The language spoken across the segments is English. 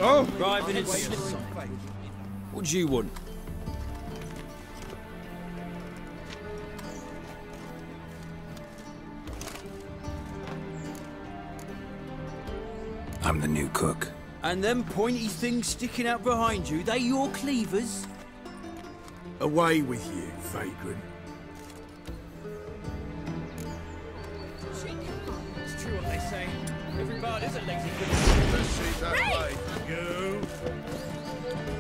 Oh! Driving in. What do you want? I'm the new cook. And them pointy things sticking out behind you, they your cleavers? Away with you, vagrant. It's true what they say. Every bard is a lazy Let's see that way. You.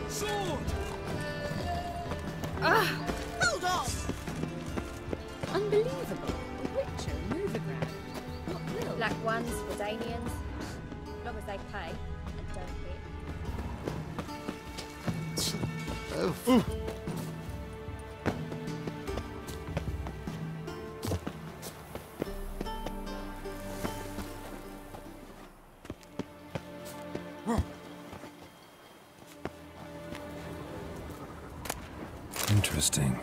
sword! Hold on! Unbelievable. Witcher, Moverground. What will? Black ones, Redanians. As long as they pay and don't hit. Oh. Interesting.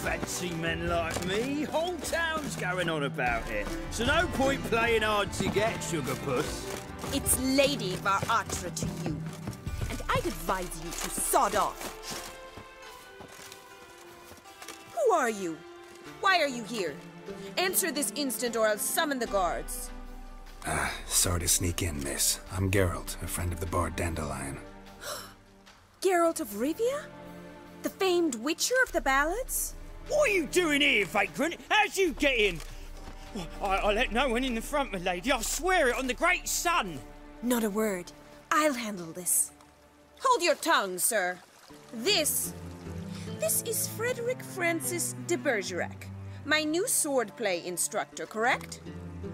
Fancy men like me, whole town's going on about it. So no point playing hard to get, sugar puss. It's Lady Varatra to you, and I'd advise you to sod off. Who are you? Why are you here? Answer this instant or I'll summon the guards. Sorry to sneak in, miss. I'm Geralt, a friend of the bard Dandelion. Geralt of Rivia? The famed Witcher of the ballads? What are you doing here, vagrant? How'd you get in? I let no one in the front, my lady. I swear it on the great sun. Not a word. I'll handle this. Hold your tongue, sir. This is Frederick Francis de Bergerac, my new swordplay instructor, correct?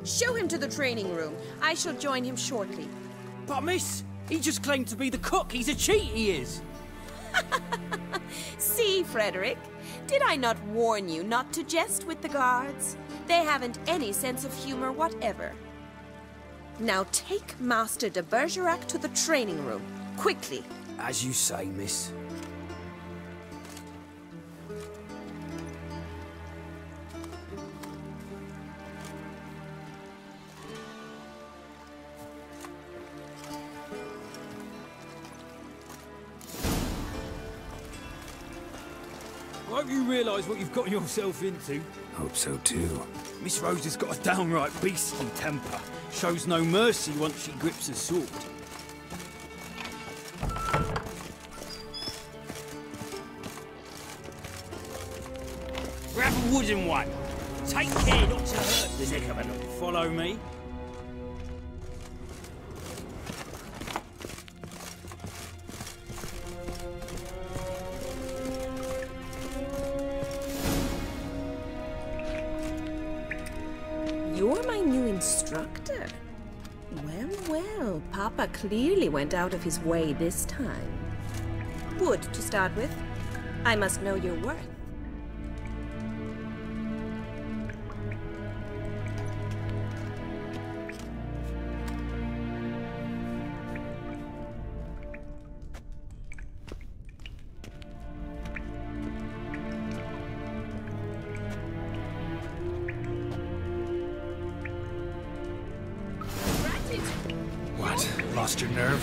Show him to the training room. I shall join him shortly. But miss, he just claimed to be the cook. He's a cheat, he is. See, Frederick, did I not warn you not to jest with the guards? They haven't any sense of humor whatever. Now take Master de Bergerac to the training room, quickly. As you say, miss. I hope you realise what you've got yourself into. Hope so too. Miss Rose has got a downright beastly temper. Shows no mercy once she grips a sword. Grab a wooden one. Take care not to hurt the neck of it. Follow me. You're my new instructor. Well, well, Papa clearly went out of his way this time. Wood, to start with. I must know your worth. Lost your nerve?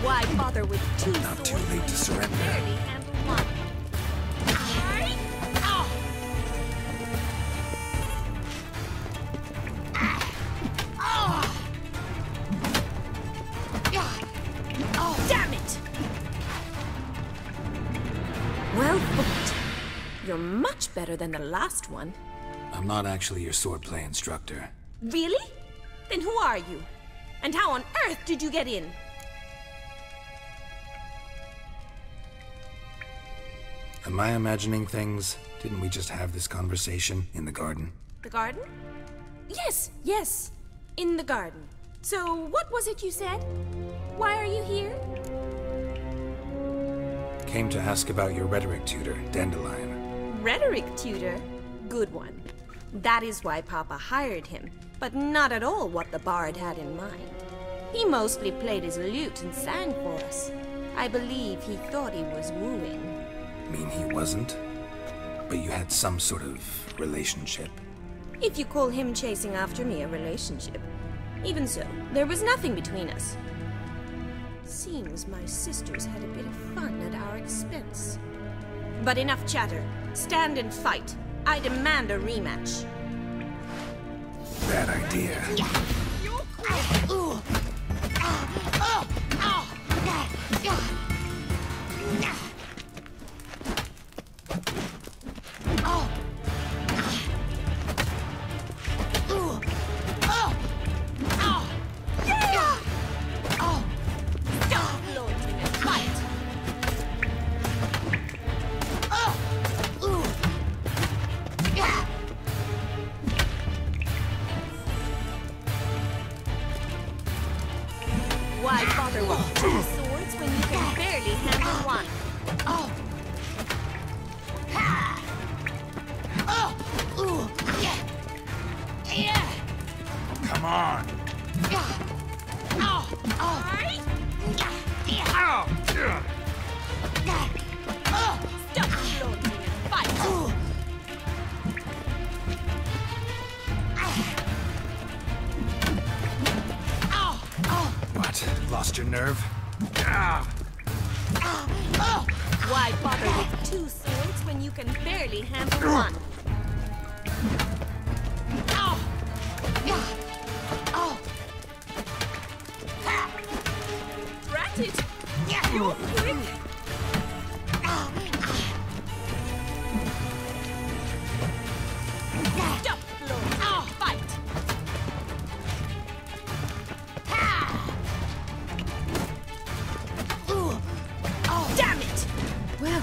Why bother with two Not too late to surrender. Barely handle one. You're much better than the last one. I'm not actually your swordplay instructor. Really? Then who are you? And how on earth did you get in? Am I imagining things? Didn't we just have this conversation in the garden? The garden? Yes, yes. In the garden. So, what was it you said? Why are you here? Came to ask about your rhetoric tutor, Dandelion. Rhetoric tutor? Good one. That is why Papa hired him, but not at all what the bard had in mind. He mostly played his lute and sang for us. I believe he thought he was wooing. Mean he wasn't? But you had some sort of relationship? If you call him chasing after me a relationship. Even so, there was nothing between us. Seems my sisters had a bit of fun at our expense. But enough chatter. Stand and fight. I demand a rematch. Bad idea. Why bother with 2 swords when you can barely handle one? Come on! Stop floating and fight! What? Lost your nerve? Why bother with 2 swords when you can barely handle one? Drat it! You're quick! Stop floating! Fight! Damn it! Well,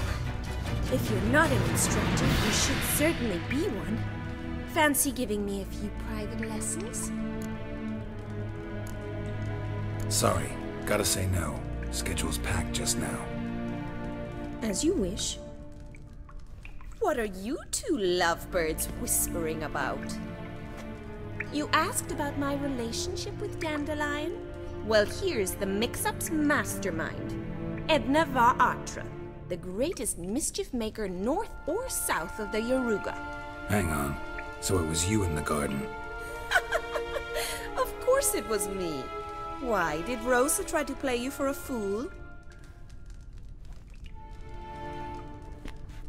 if you're not an instructor, you should certainly be one. Fancy giving me a few private lessons? Sorry, gotta say no. Schedule's packed just now. As you wish. What are you 2 lovebirds whispering about? You asked about my relationship with Dandelion? Well, here's the mix-up's mastermind. Edna Va Atra, the greatest mischief maker north or south of the Yaruga. Hang on. So it was you in the garden? Of course it was me. Why, did Rosa try to play you for a fool?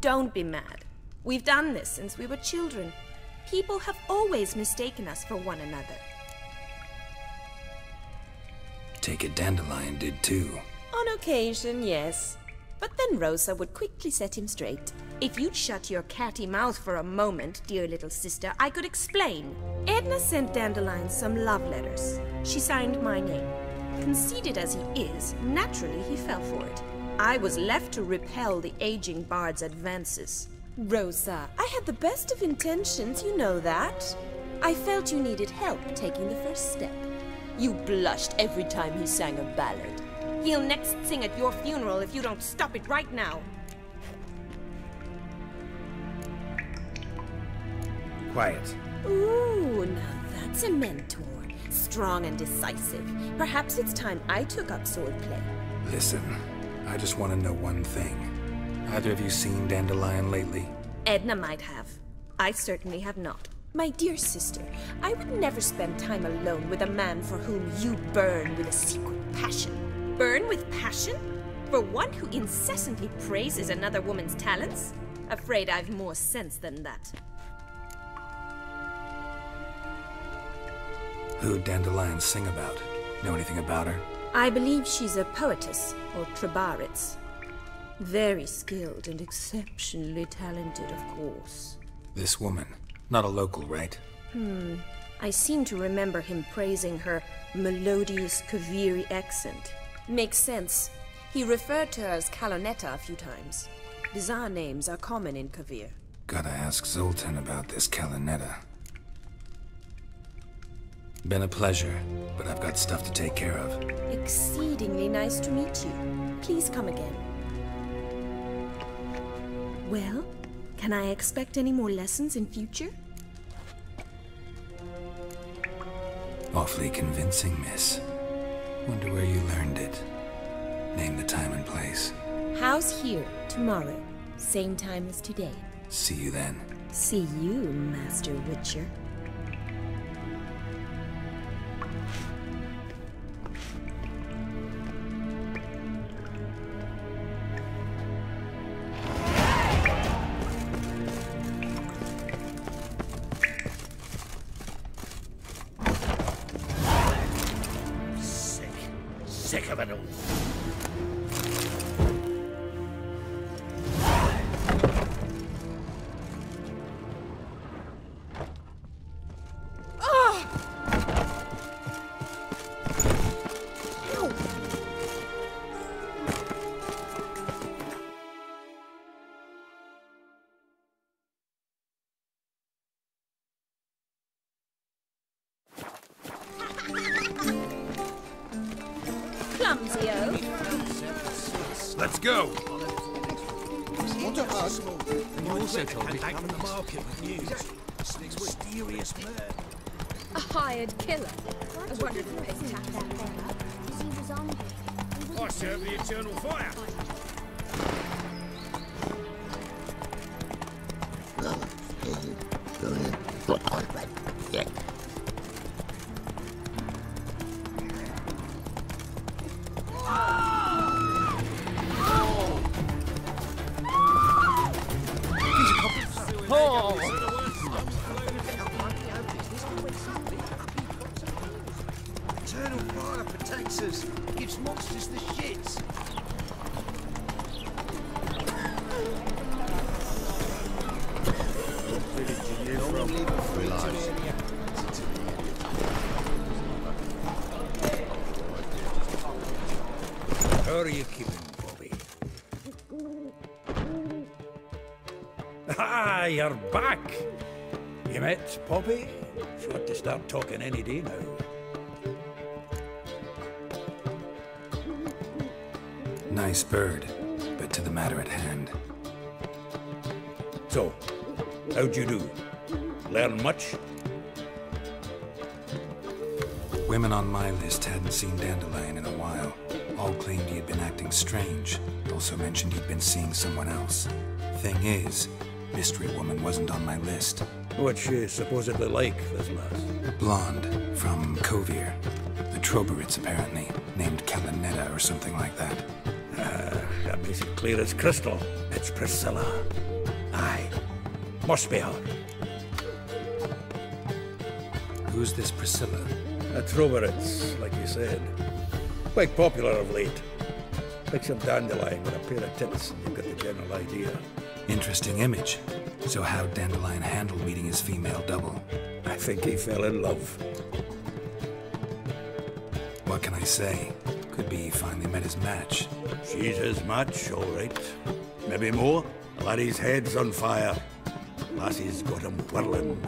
Don't be mad. We've done this since we were children. People have always mistaken us for one another. Take it Dandelion did too. On occasion, yes. But then Rosa would quickly set him straight. If you'd shut your catty mouth for a moment, dear little sister, I could explain. Edna sent Dandelion some love letters. She signed my name. Conceited as he is, naturally he fell for it. I was left to repel the aging bard's advances. Rosa, I had the best of intentions, you know that. I felt you needed help taking the first step. You blushed every time he sang a ballad. He'll next sing at your funeral if you don't stop it right now. Quiet. Ooh, now that's a mentor. Strong and decisive. Perhaps it's time I took up swordplay. Listen, I just want to know one thing. Either of you seen Dandelion lately? Edna might have. I certainly have not. My dear sister, I would never spend time alone with a man for whom you burn with a secret passion. Burn with passion? For one who incessantly praises another woman's talents? Afraid I've more sense than that. Who'd Dandelion sing about? Know anything about her? I believe she's a poetess, or Trebaritz. Very skilled and exceptionally talented, of course. This woman, not a local, right? I seem to remember him praising her melodious Kaviri accent. Makes sense. He referred to her as Kalonetta a few times. Bizarre names are common in Kavir. Gotta ask Zoltan about this Kalonetta. Been a pleasure, but I've got stuff to take care of. Exceedingly nice to meet you. Please come again. Well, can I expect any more lessons in future? Awfully convincing, miss. Wonder where you learned it. Name the time and place. House here, tomorrow. Same time as today. See you then. See you, Master Witcher. Sick of it all. Let's go. What a hug. You also told me back from the market with news. Mysterious murder. A hired killer. I wonder if it pays tax. I serve the eternal fire. Eternal fire protects us. Gives monsters the shits. How are you keeping, Bobby? Ah, you're back. You met Poppy? She ought to start talking any day now. Nice bird, but to the matter at hand. So, how'd you do? Learn much? Women on my list hadn't seen Dandelion in a while. All claimed he had been acting strange. Also mentioned he'd been seeing someone else. Thing is, Mystery Woman wasn't on my list. What's she supposedly like, this lass? Blonde, from Kovir. The Troberits, apparently. Named Kalonetta or something like that. That makes it clear as crystal. It's Priscilla. Aye. Must be her. Who's this Priscilla? A Troberits, like you said. Quite popular of late. Picture Dandelion with a pair of tits and you've got the general idea. Interesting image. So how'd Dandelion handle meeting his female double? I think he fell in love. What can I say? Could be he finally met his match. She's his match, all right. Maybe more. Laddie's head's on fire. Lassie's got him whirling.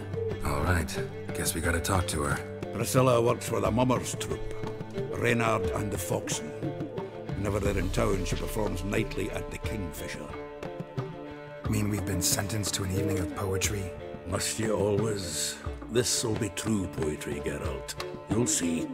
All right. Guess we gotta talk to her. Priscilla works for the Mummers troupe. Reynard and the Foxen. Whenever they're in town, she performs nightly at the Kingfisher. Mean we've been sentenced to an evening of poetry? Must you always? This'll be true poetry, Geralt. You'll see.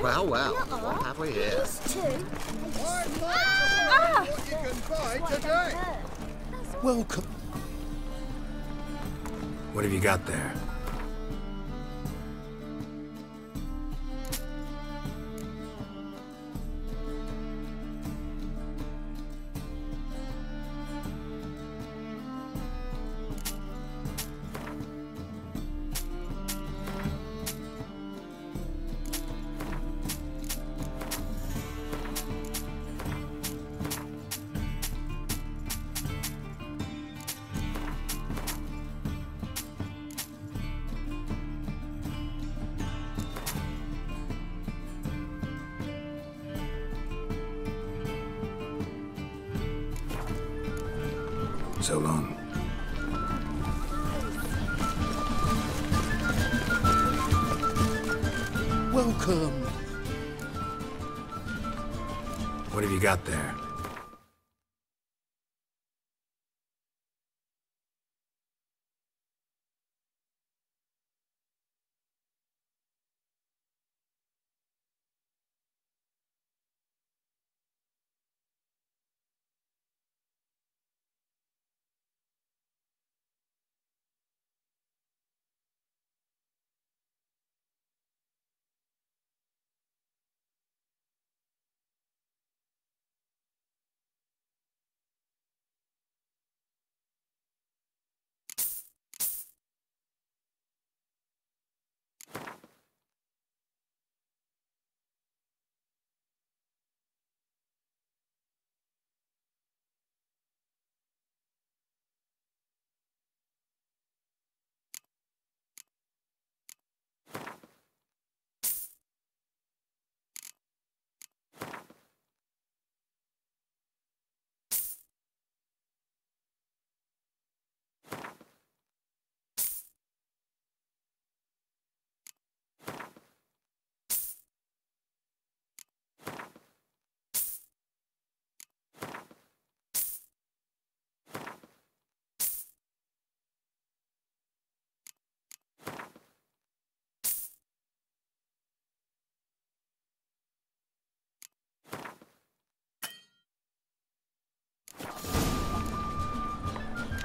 Well, well, what have we here? What you can buy today. Welcome. What have you got there? So long. Welcome. What have you got there?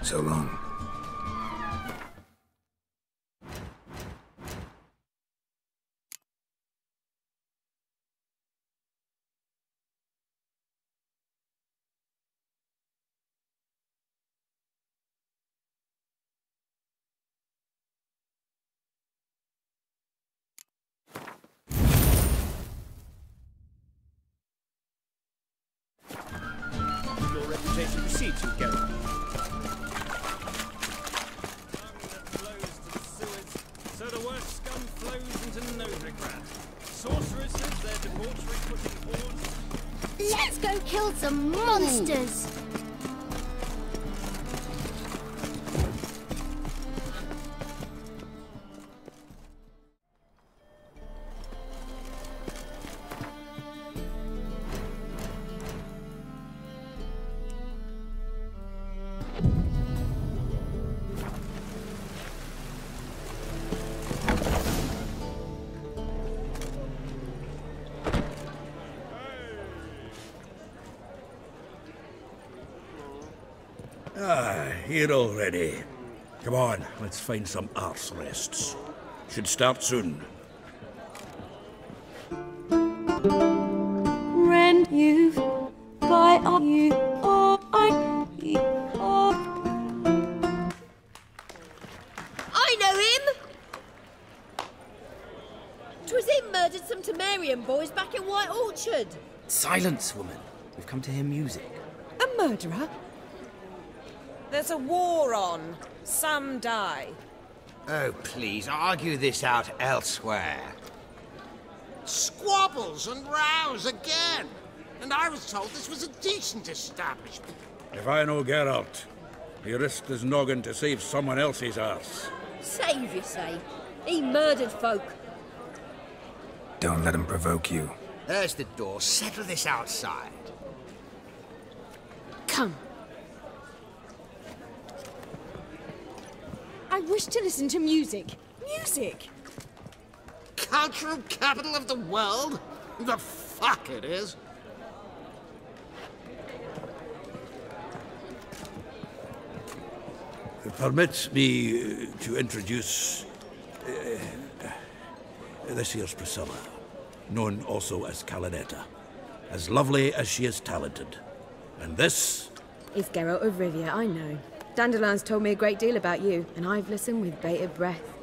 So long. Your reputation precedes you, Garrett. So the worst scum flows into Novigrad. Sorcerers says their debauchery putting hordes. Let's go kill some monsters! Here already. Come on, let's find some arse rests. Should start soon. Rent you, buy you, or I know him! 'Twas him murdered some Temerian boys back in White Orchard. Silence, woman. We've come to hear music. a murderer? There's a war on. Some die. Oh, please, argue this out elsewhere. Squabbles and rows again! And I was told this was a decent establishment. If I know Geralt, he risked his noggin to save someone else's arse. Save, you say? He murdered folk. Don't let him provoke you. There's the door. Settle this outside. Come. I wish to listen to music. Music! cultural capital of the world? The fuck it is. Permit me to introduce this here's Priscilla, known also as Calinetta. As lovely as she is talented. And this? It's Geralt of Rivia, I know. Dandelion's told me a great deal about you, and I've listened with bated breath.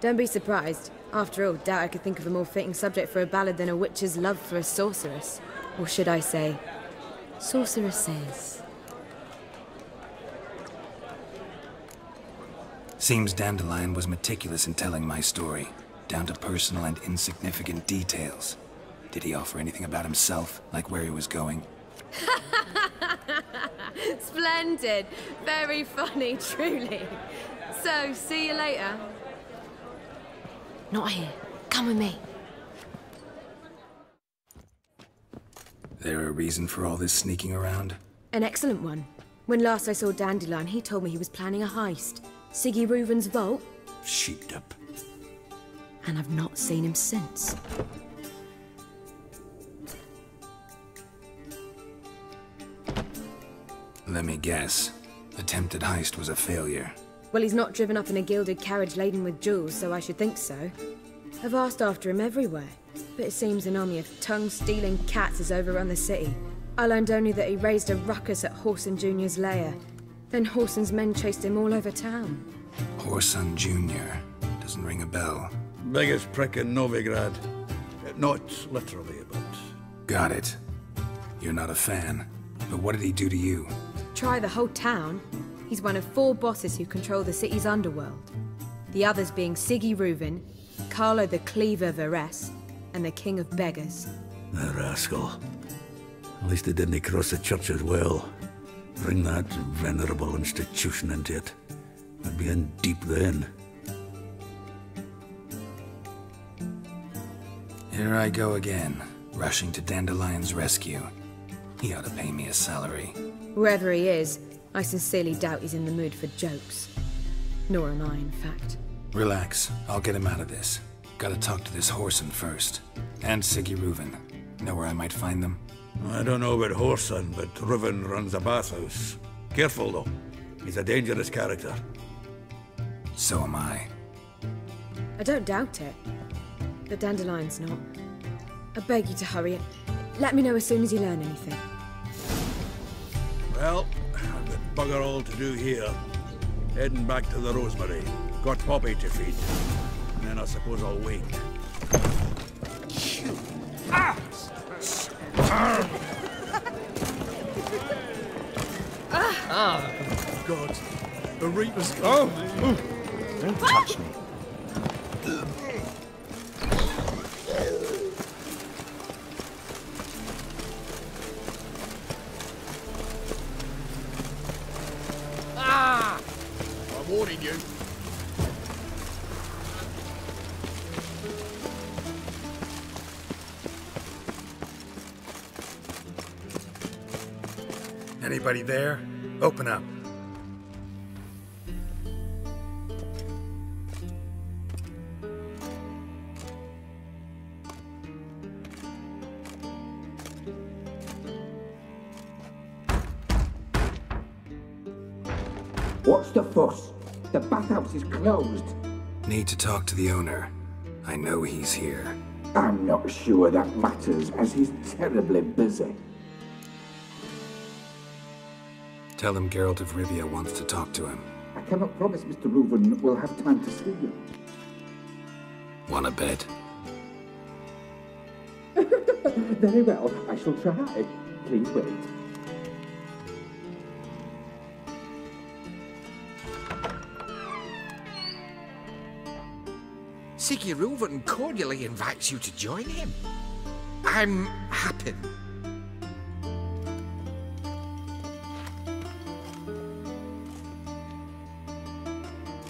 Don't be surprised. After all, doubt I could think of a more fitting subject for a ballad than a witch's love for a sorceress. Or should I say, sorceresses. Seems Dandelion was meticulous in telling my story, down to personal and insignificant details. Did he offer anything about himself, like where he was going? Splendid. Very funny, truly. So, see you later. Not here. Come with me. There a reason for all this sneaking around? An excellent one. When last I saw Dandelion, he told me he was planning a heist. Siggy Reuven's vault. Sheeped up. And I've not seen him since. Let me guess. Attempted heist was a failure. Well, he's not driven up in a gilded carriage laden with jewels, so I should think so. I've asked after him everywhere, but it seems an army of tongue-stealing cats has overrun the city. I learned only that he raised a ruckus at Whoreson Jr.'s lair. Then Whoreson's men chased him all over town. Whoreson Jr. Doesn't ring a bell. Biggest prick in Novigrad. Not literally, but... Got it. You're not a fan. But what did he do to you? Try the whole town. He's one of 4 bosses who control the city's underworld. The others being Siggy Reuven, Carlo the Cleaver Varese, and the King of Beggars. The rascal. At least he didn't cross the church as well. Bring that venerable institution into it. I'd be in deep then. Here I go again, rushing to Dandelion's rescue. He ought to pay me a salary. Wherever he is, I sincerely doubt he's in the mood for jokes. Nor am I, in fact. Relax, I'll get him out of this. Gotta talk to this Whoreson first. And Siggy Reuven. Know where I might find them? I don't know about Whoreson, but Reuven runs a bathhouse. Careful, though. He's a dangerous character. So am I. I don't doubt it. But Dandelion's not. I beg you to hurry it. Let me know as soon as you learn anything. Well, I've got bugger all to do here. Heading back to the Rosemary. Got Poppy to feed. And then I suppose I'll wait. God, the Reaper's Oh! gone. Don't touch me. I'm warning you. Anybody there? Open up. What's the fuss? The bathhouse is closed. Need to talk to the owner. I know he's here. I'm not sure that matters, as he's terribly busy. Tell him Geralt of Rivia wants to talk to him. I cannot promise Mr. Reuven will have time to see you. Wanna bet? Very well, I shall try. Please wait. Siggy Reuven cordially invites you to join him. I'm happy.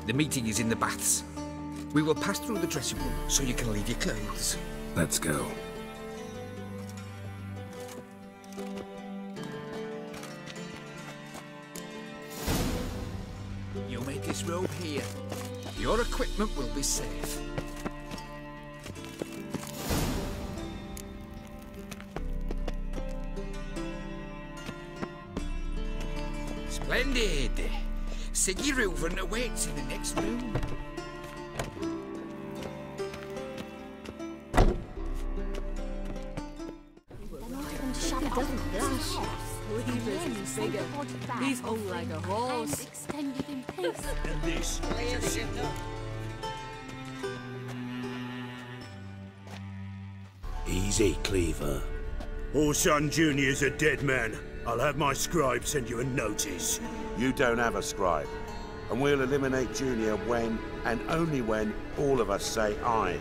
The meeting is in the baths. We will pass through the dressing room so you can leave your clothes. Let's go. You'll make this robe here. Your equipment will be safe. Vede. Siggy Reuven awaits in the next room. She doesn't flash. Cleaver's is bigger. He's hung like a horse. Extended in pace. And this is a signal. Easy, Cleaver. Orson Jr.'s a dead man. I'll have my scribe send you a notice. You don't have a scribe. And we'll eliminate Junior when, and only when, all of us say aye.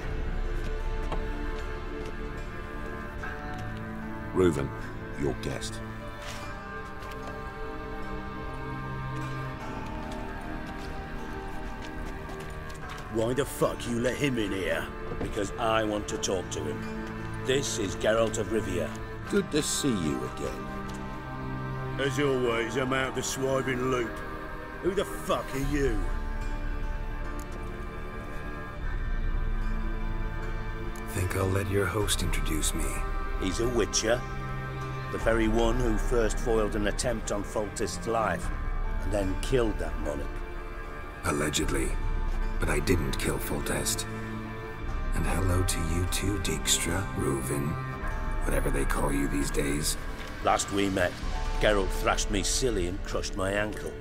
Reuven, your guest. Why the fuck you let him in here? Because I want to talk to him. This is Geralt of Rivia. Good to see you again. As always, I'm out the swiving loop. Who the fuck are you? Think I'll let your host introduce me. He's a witcher. The very one who first foiled an attempt on Foltest's life, and then killed that monarch. Allegedly. But I didn't kill Foltest. And hello to you too, Dijkstra, Reuven, whatever they call you these days. Last we met, Geralt thrashed me silly and crushed my ankle.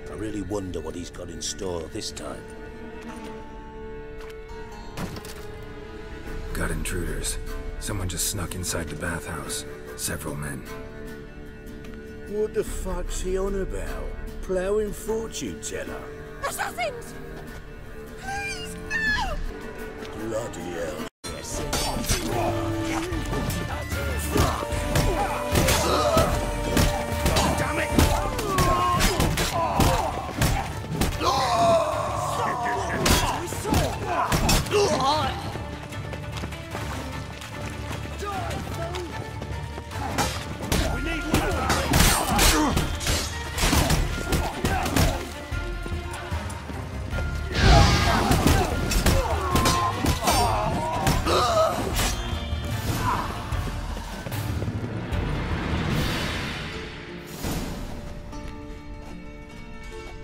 I really wonder what he's got in store this time. Got intruders. Someone just snuck inside the bathhouse. Several men. What the fuck's he on about? Ploughing fortune teller? Assassins! Please, no! Bloody hell. Damn it!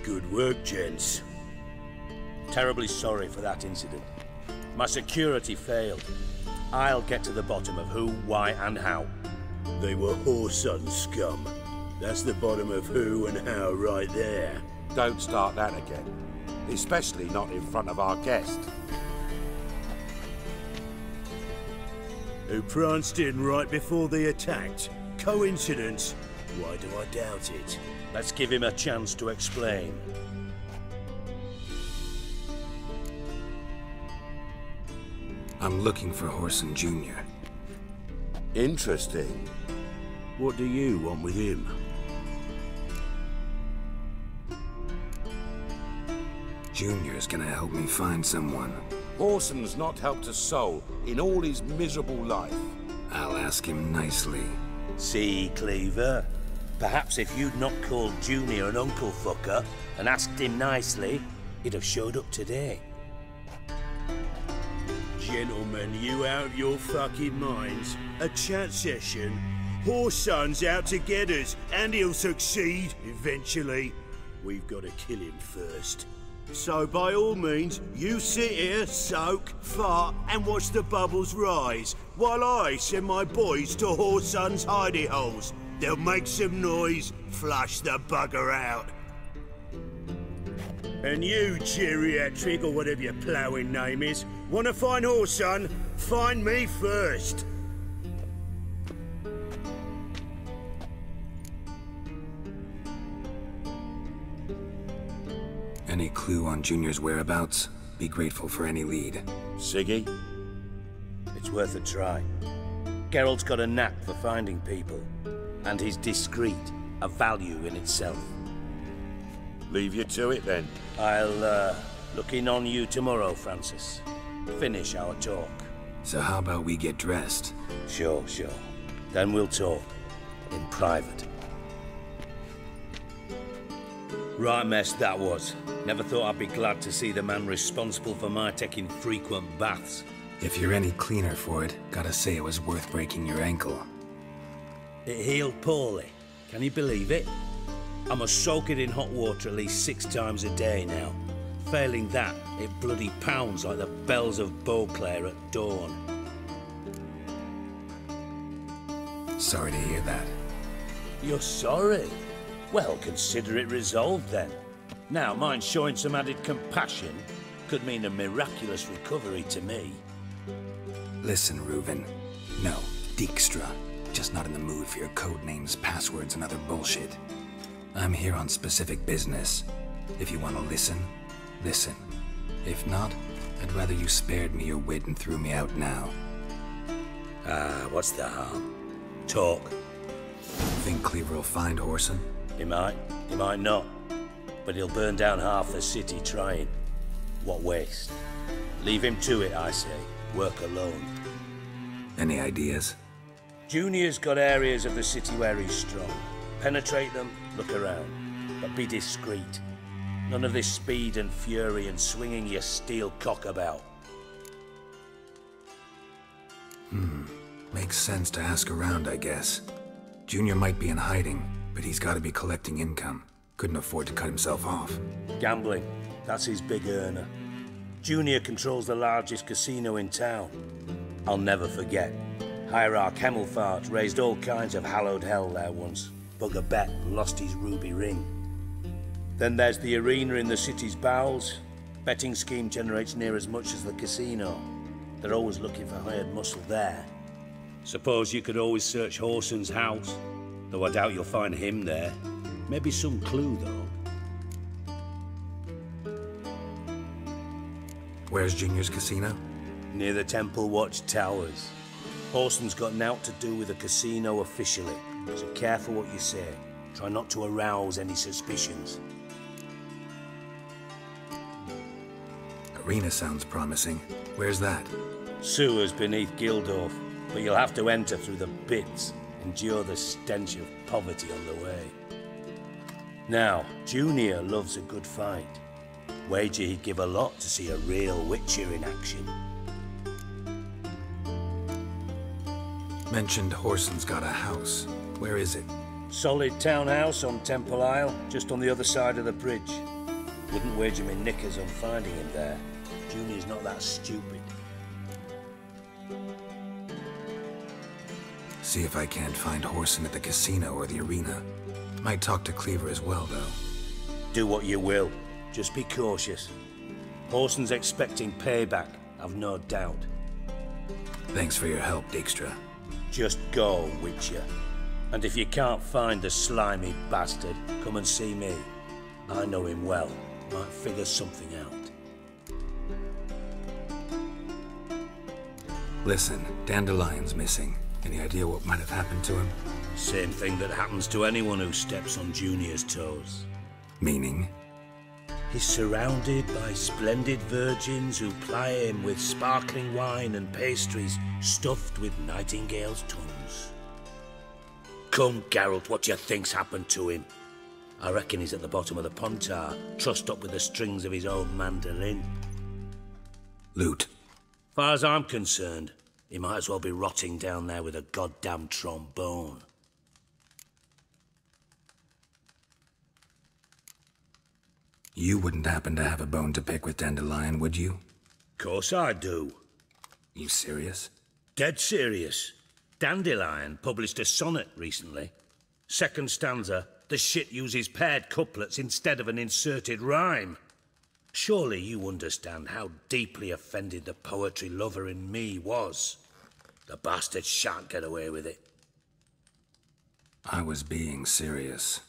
Good work, gents. Terribly sorry for that incident. My security failed. I'll get to the bottom of who, why, and how. They were whoreson scum. That's the bottom of who and how right there. Don't start that again. Especially not in front of our guest. Who pranced in right before they attacked. Coincidence? Why do I doubt it? Let's give him a chance to explain. I'm looking for Whoreson Jr. Interesting. What do you want with him? Junior's gonna help me find someone. Whoreson's not helped a soul in all his miserable life. I'll ask him nicely. See, Cleaver? Perhaps if you'd not called Junior an uncle fucker and asked him nicely, he'd have showed up today. Gentlemen, you out of your fucking minds? A chat session? Whoreson's out to get us, and he'll succeed, eventually. We've got to kill him first. So by all means, you sit here, soak, fart, and watch the bubbles rise, while I send my boys to Whoreson's hidey holes. They'll make some noise, flush the bugger out. And you, geriatric, or whatever your ploughing name is, want to find Whoreson? Find me first. Any clue on Junior's whereabouts? Be grateful for any lead. Siggy? It's worth a try. Geralt's got a knack for finding people. And he's discreet, a value in itself. Leave you to it, then. I'll, look in on you tomorrow, Francis. Finish our talk. So how about we get dressed? Sure. Then we'll talk. In private. Right mess that was. Never thought I'd be glad to see the man responsible for my taking frequent baths. If you're any cleaner for it, gotta say it was worth breaking your ankle. It healed poorly. Can you believe it? I must soak it in hot water at least 6 times a day now. Failing that, it bloody pounds like the bells of Beauclair at dawn. Sorry to hear that. You're sorry? Well, consider it resolved then. Now, mind showing some added compassion could mean a miraculous recovery to me. Listen, Reuven. No, Dijkstra. Just not in the mood for your code names, passwords, and other bullshit. I'm here on specific business. If you want to listen, listen. If not, I'd rather you spared me your wit and threw me out now. What's the harm? Talk. Think Cleaver will find Whoreson? He might not. But he'll burn down half the city trying. What waste? Leave him to it, I say. Work alone. Any ideas? Junior's got areas of the city where he's strong. Penetrate them, look around. But be discreet. None of this speed and fury and swinging your steel cock about. Makes sense to ask around, I guess. Junior might be in hiding, but he's got to be collecting income. Couldn't afford to cut himself off. Gambling. That's his big earner. Junior controls the largest casino in town. I'll never forget. Hierarch Hemmelfart raised all kinds of hallowed hell there once. Bugger bet and lost his ruby ring. Then there's the arena in the city's bowels. Betting scheme generates near as much as the casino. They're always looking for hired muscle there. Suppose you could always search Whoreson's house. Though I doubt you'll find him there. Maybe some clue, though. Where's Junior's casino? Near the Temple Watch Towers. Whoreson's got naught to do with the casino officially, so careful what you say. Try not to arouse any suspicions. Arena sounds promising. Where's that? Sewers beneath Gildorf, but you'll have to enter through the pits, endure the stench of poverty on the way. Now, Junior loves a good fight. Wager he'd give a lot to see a real Witcher in action. Mentioned Whoreson's got a house. Where is it? Solid townhouse on Temple Isle, just on the other side of the bridge. Wouldn't wager me knickers on finding him there. Junior's not that stupid. See if I can't find Whoreson at the casino or the arena. Might talk to Cleaver as well, though. Do what you will. Just be cautious. Whoreson's expecting payback, I've no doubt. Thanks for your help, Dijkstra. Just go, Witcher. And if you can't find the slimy bastard, come and see me. I know him well. Might figure something out. Listen, Dandelion's missing. Any idea what might have happened to him? Same thing that happens to anyone who steps on Junior's toes. Meaning? He's surrounded by splendid virgins who ply him with sparkling wine and pastries stuffed with nightingales' tongues. Come, Geralt, what do you think's happened to him? I reckon he's at the bottom of the Pontar, trussed up with the strings of his own mandolin. Loot. Far as I'm concerned, he might as well be rotting down there with a goddamn trombone. You wouldn't happen to have a bone to pick with Dandelion, would you? Course I do. You serious? Dead serious. Dandelion published a sonnet recently. Second stanza, the shit uses paired couplets instead of an inserted rhyme. Surely you understand how deeply offended the poetry lover in me was. The bastard shan't get away with it. I was being serious.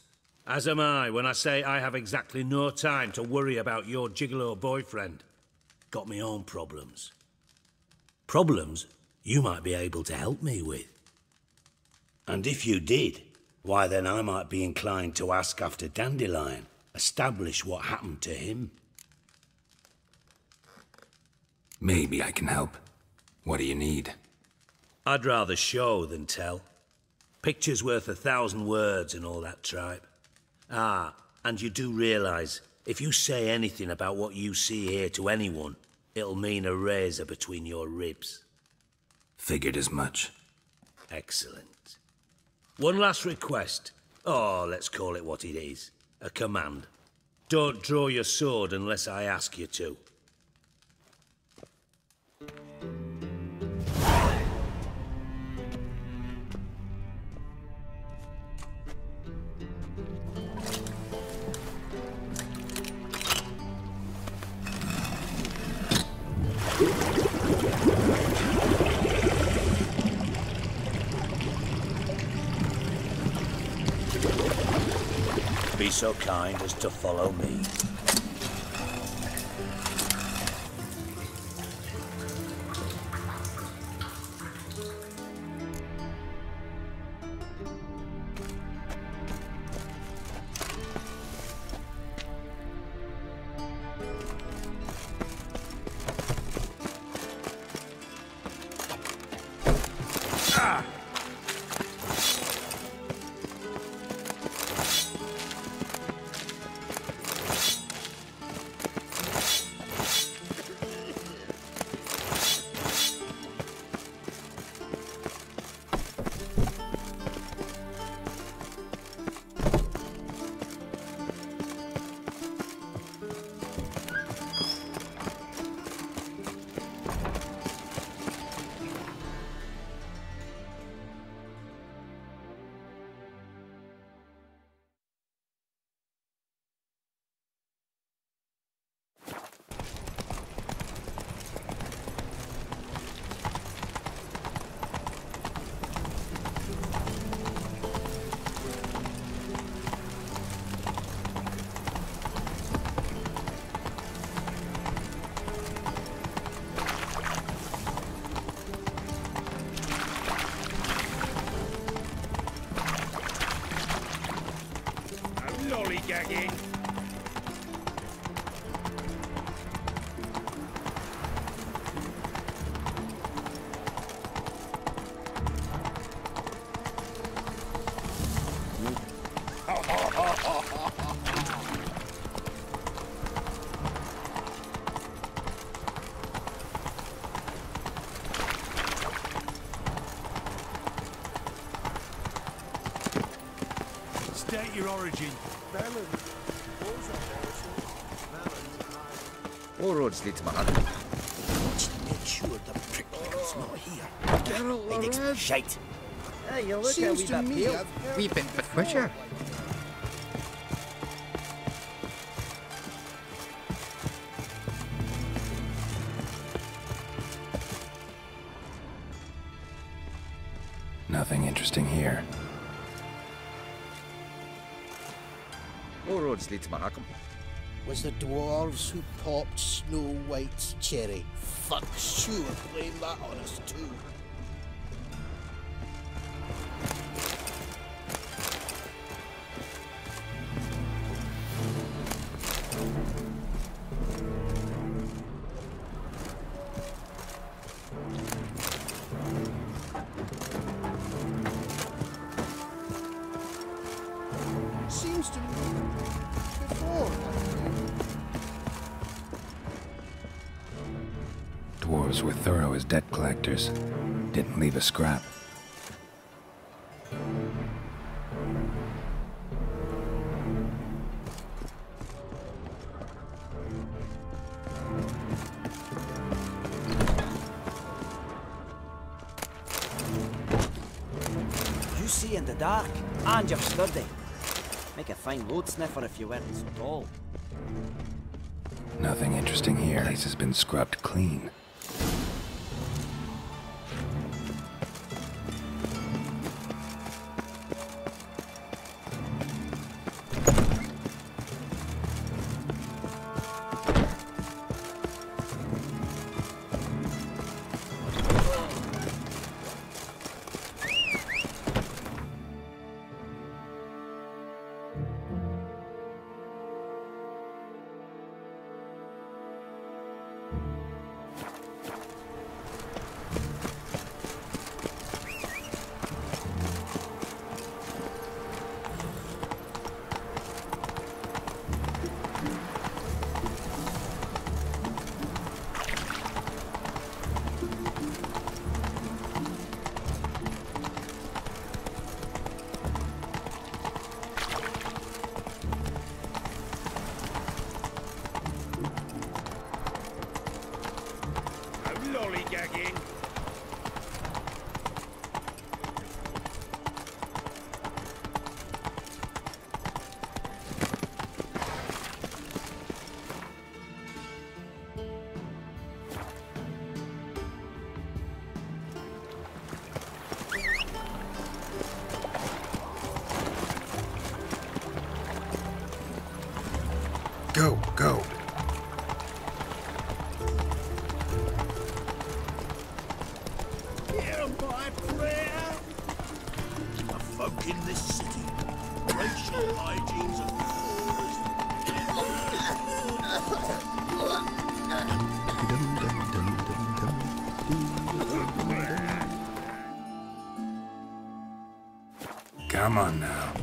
As am I when I say I have exactly no time to worry about your gigolo boyfriend. Got me own problems. Problems you might be able to help me with. And if you did, why then I might be inclined to ask after Dandelion, establish what happened to him. Maybe I can help. What do you need? I'd rather show than tell. Picture's worth 1,000 words and all that tripe. Ah, and you do realise, if you say anything about what you see here to anyone, it'll mean a razor between your ribs. Figured as much. Excellent. One last request. Oh, let's call it what it is. A command. Don't draw your sword unless I ask you to. Be so kind as to follow me. Lollygagging. State your origin. All roads lead to Manhattan. Watch to make sure the prick's not here. They think shite. Hey, you look Seems how to we me peel. I've We've been butcher. Nothing interesting here. All roads lead to Manhattan. Was the dwarves who popped Snow White's cherry. Fuck sure blame that on us too. Seems to me before. Dwarves were thorough as debt collectors. Didn't leave a scrap. You see in the dark, and you're sturdy. Make a fine load sniffer if you weren't so tall. Nothing interesting here. Place has been scrubbed clean. lollygagging. Go, go. Hear my prayer. The folk in this city, racial hygiene's a Come on now.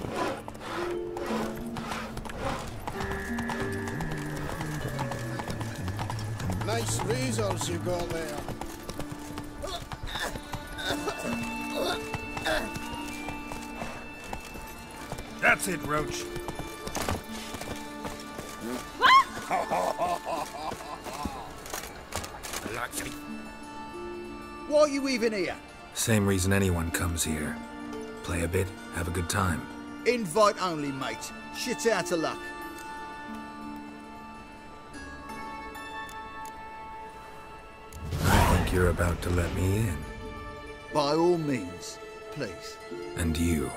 Nice razors you got there. That's it, Roach. Why are you even here? Same reason anyone comes here. Play a bit, have a good time. Invite only, mate. Shit's out of luck. I think you're about to let me in. By all means, please. And you,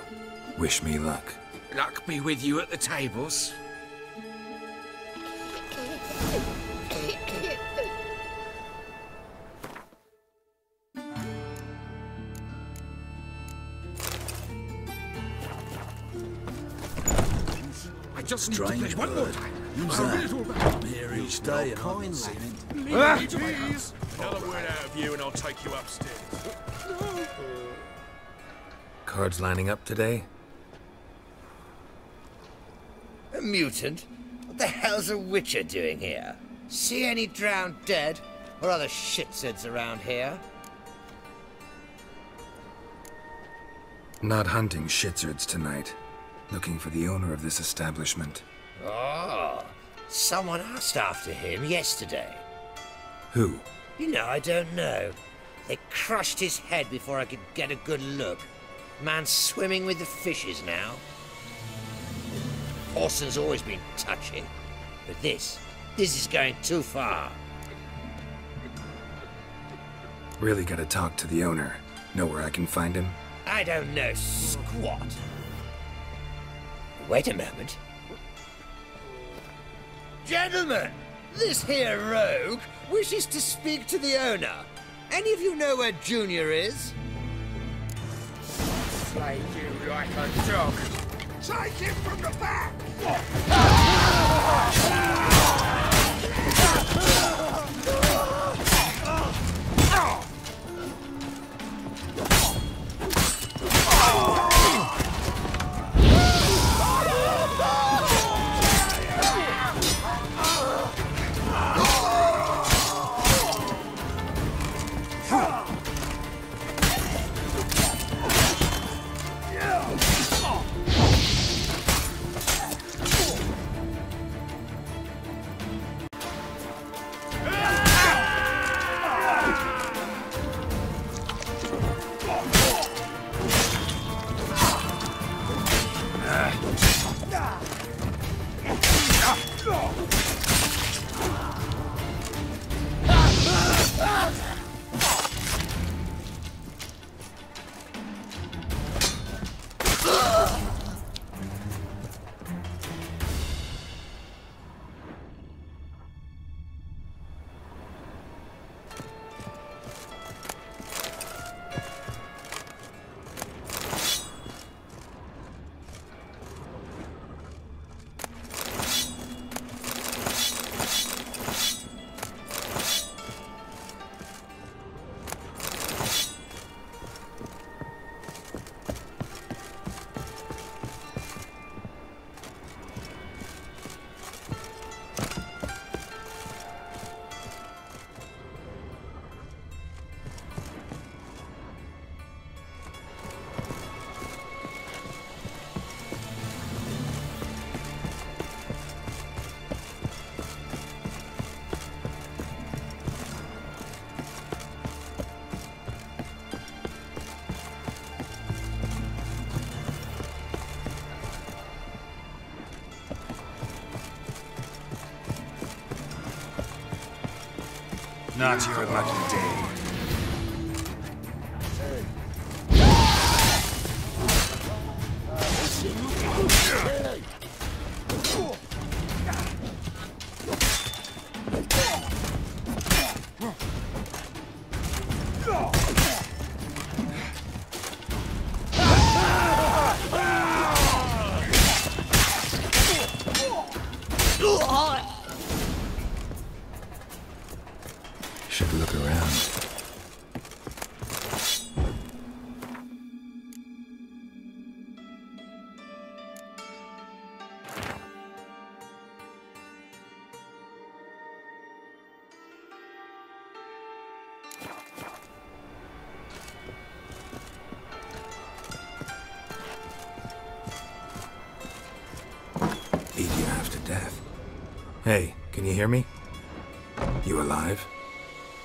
wish me luck. Luck be with you at the tables. I just need to play one more time. Who's that? I'm here each day and I haven't seen him. Please. Another word out of you and I'll take you upstairs. Cards lining up today? A mutant? What the hell's a witcher doing here? See any drowned dead? Or other shitsuds around here? Not hunting shitsurds tonight. Looking for the owner of this establishment. Oh, someone asked after him yesterday. Who? You know, I don't know. They crushed his head before I could get a good look. Man's swimming with the fishes now. Orson's always been touchy. But this is going too far. Really gotta talk to the owner. Know where I can find him? I don't know squat. Wait a moment. Gentlemen, this here rogue wishes to speak to the owner. Any of you know where Junior is? Slay you like a dog. Take him from the back! Not your lucky day. Should look around. Beat you after death. Hey, can you hear me? You alive?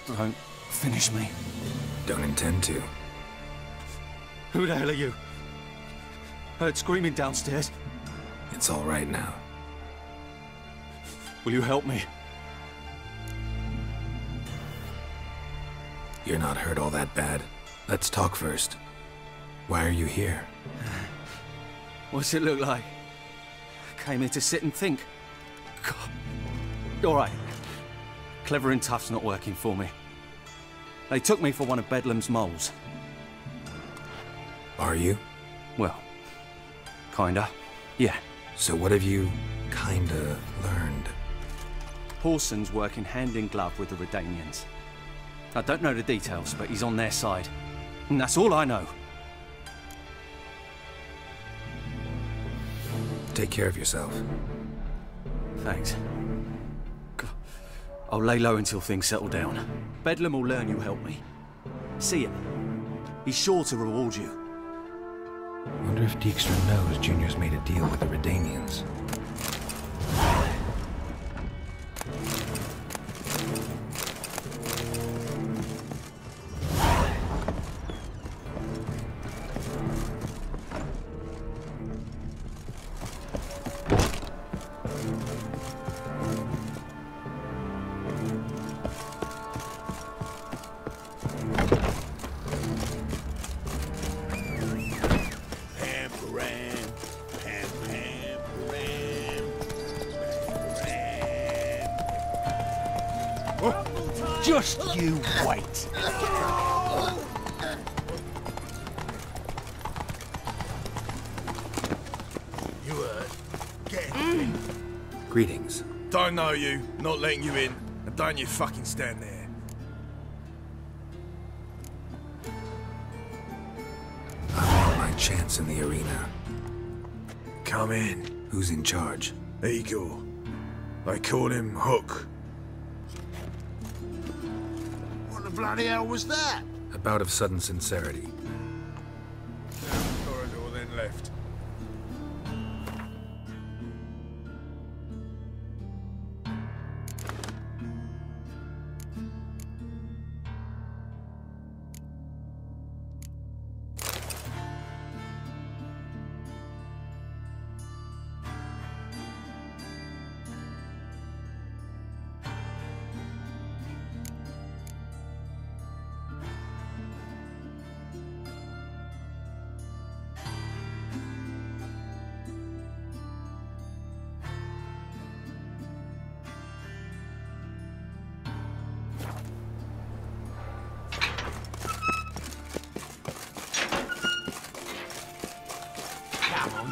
Don't finish me. Don't intend to. Who the hell are you? Heard screaming downstairs. It's all right now. Will you help me? You're not hurt all that bad. Let's talk first. Why are you here? What's it look like? Came here to sit and think. God. All right. Clever and tough's not working for me. They took me for one of Bedlam's moles. Are you? Well, kinda. Yeah. So what have you kinda learned? Horson's working hand in glove with the Redanians. I don't know the details, but he's on their side. And that's all I know. Take care of yourself. Thanks. I'll lay low until things settle down. Bedlam will learn you helped me. See him. He's sure to reward you. Wonder if Dijkstra knows Junior's made a deal with the Redanians. Just you wait. You heard? Get in. Greetings. Don't know you, not letting you in, and don't you fucking stand there. I want my chance in the arena. Come in. Who's in charge? Igor. They call him Hook. What the bloody hell was that? A bout of sudden sincerity. Down the corridor, then left.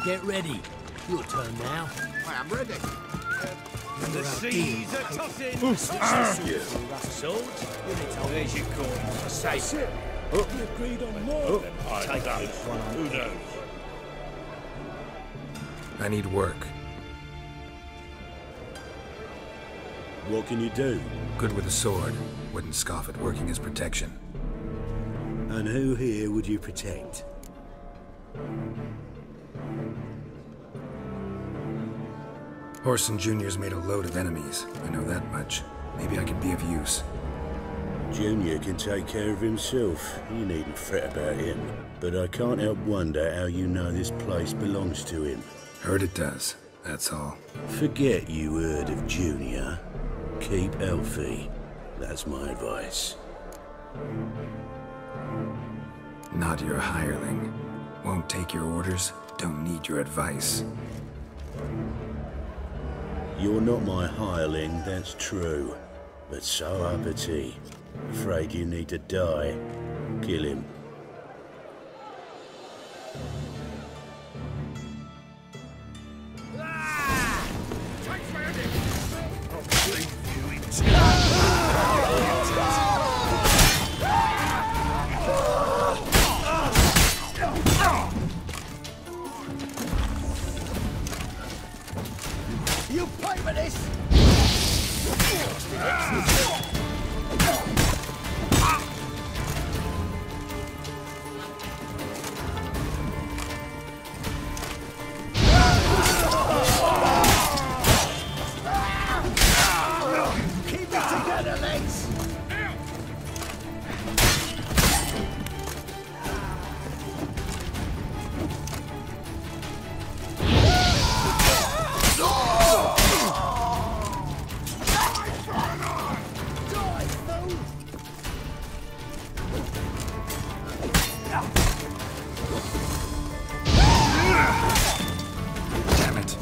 Get ready. Your turn now. I'm ready. The seas are tossing. Swords? There's your coin. Safe. We agreed on more than Take up. Who knows? I need work. What can you do? Good with a sword. Wouldn't scoff at working as protection. And who here would you protect? Horson Jr.'s made a load of enemies. I know that much. Maybe I can be of use. Junior can take care of himself. You needn't fret about him. But I can't help wonder how you know this place belongs to him. Heard it does. That's all. Forget you heard of Junior. Keep healthy. That's my advice. Not your hireling. Won't take your orders, don't need your advice. You're not my hireling, that's true. But so uppity. Afraid you need to die. Kill him. You pay for this! Keep it together, lads! Damn it.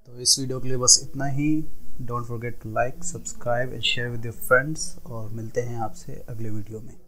तो इस video के लिए बस इतना ही। Don't forget to like, subscribe and share with your friends और मिलते हैं आपसे अगले वीडियो में।